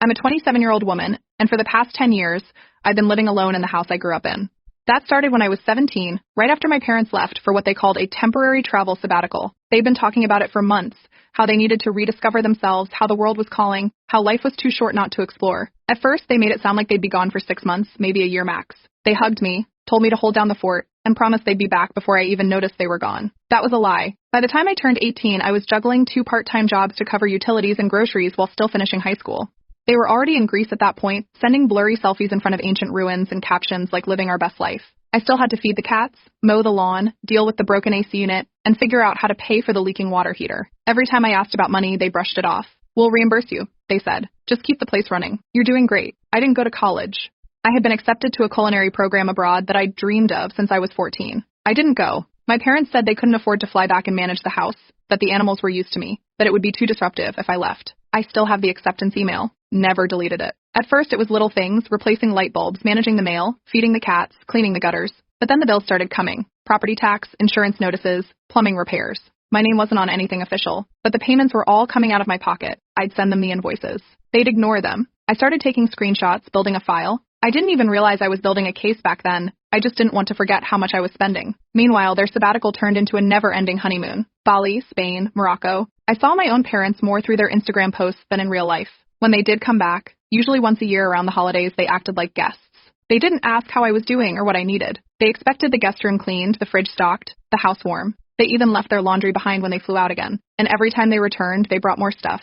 I'm a 27-year-old woman, and for the past 10 years, I've been living alone in the house I grew up in. That started when I was 17, right after my parents left for what they called a temporary travel sabbatical. They'd been talking about it for months, how they needed to rediscover themselves, how the world was calling, how life was too short not to explore. At first, they made it sound like they'd be gone for 6 months, maybe a year max. They hugged me, told me to hold down the fort, and promised they'd be back before I even noticed they were gone. That was a lie. By the time I turned 18, I was juggling 2 part-time jobs to cover utilities and groceries while still finishing high school. They were already in Greece at that point, sending blurry selfies in front of ancient ruins and captions like living our best life. I still had to feed the cats, mow the lawn, deal with the broken AC unit, and figure out how to pay for the leaking water heater. Every time I asked about money, they brushed it off. "We'll reimburse you," they said. "Just keep the place running. You're doing great." I didn't go to college. I had been accepted to a culinary program abroad that I'd dreamed of since I was 14. I didn't go. My parents said they couldn't afford to fly back and manage the house, that the animals were used to me, that it would be too disruptive if I left. I still have the acceptance email. Never deleted it. At first, it was little things, replacing light bulbs, managing the mail, feeding the cats, cleaning the gutters. But then the bills started coming. Property tax, insurance notices, plumbing repairs. My name wasn't on anything official, but the payments were all coming out of my pocket. I'd send them the invoices. They'd ignore them. I started taking screenshots, building a file. I didn't even realize I was building a case back then. I just didn't want to forget how much I was spending. Meanwhile, their sabbatical turned into a never-ending honeymoon. Bali, Spain, Morocco. I saw my own parents more through their Instagram posts than in real life. When they did come back, usually once a year around the holidays, they acted like guests. They didn't ask how I was doing or what I needed. They expected the guest room cleaned, the fridge stocked, the house warm. They even left their laundry behind when they flew out again. And every time they returned, they brought more stuff.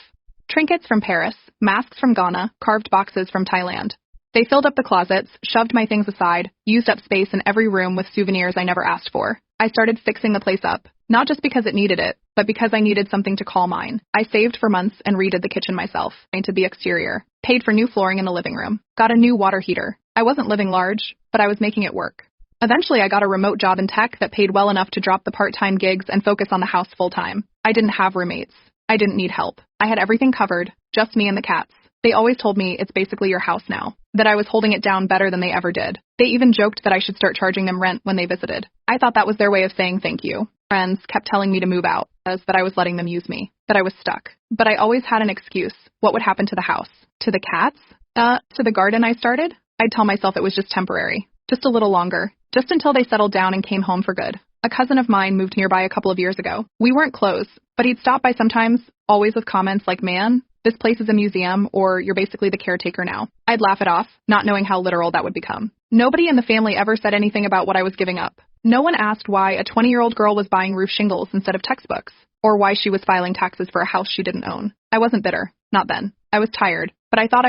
Trinkets from Paris, masks from Ghana, carved boxes from Thailand. They filled up the closets, shoved my things aside, used up space in every room with souvenirs I never asked for. I started fixing the place up, not just because it needed it, but because I needed something to call mine. I saved for months and redid the kitchen myself, painted the exterior, paid for new flooring in the living room, got a new water heater. I wasn't living large, but I was making it work. Eventually, I got a remote job in tech that paid well enough to drop the part-time gigs and focus on the house full-time. I didn't have roommates. I didn't need help. I had everything covered, just me and the cats. They always told me it's basically your house now, that I was holding it down better than they ever did. They even joked that I should start charging them rent when they visited. I thought that was their way of saying thank you. Friends kept telling me to move out, as that I was letting them use me, that I was stuck. But I always had an excuse. What would happen to the house? To the cats? To the garden I started? I'd tell myself it was just temporary. Just a little longer. Just until they settled down and came home for good. A cousin of mine moved nearby a couple of years ago. We weren't close, but he'd stop by sometimes, always with comments like, "Man, this place is a museum," or "You're basically the caretaker now." I'd laugh it off, not knowing how literal that would become. Nobody in the family ever said anything about what I was giving up. No one asked why a 20-year-old girl was buying roof shingles instead of textbooks, or why she was filing taxes for a house she didn't own. I wasn't bitter. Not then. I was tired, but I thought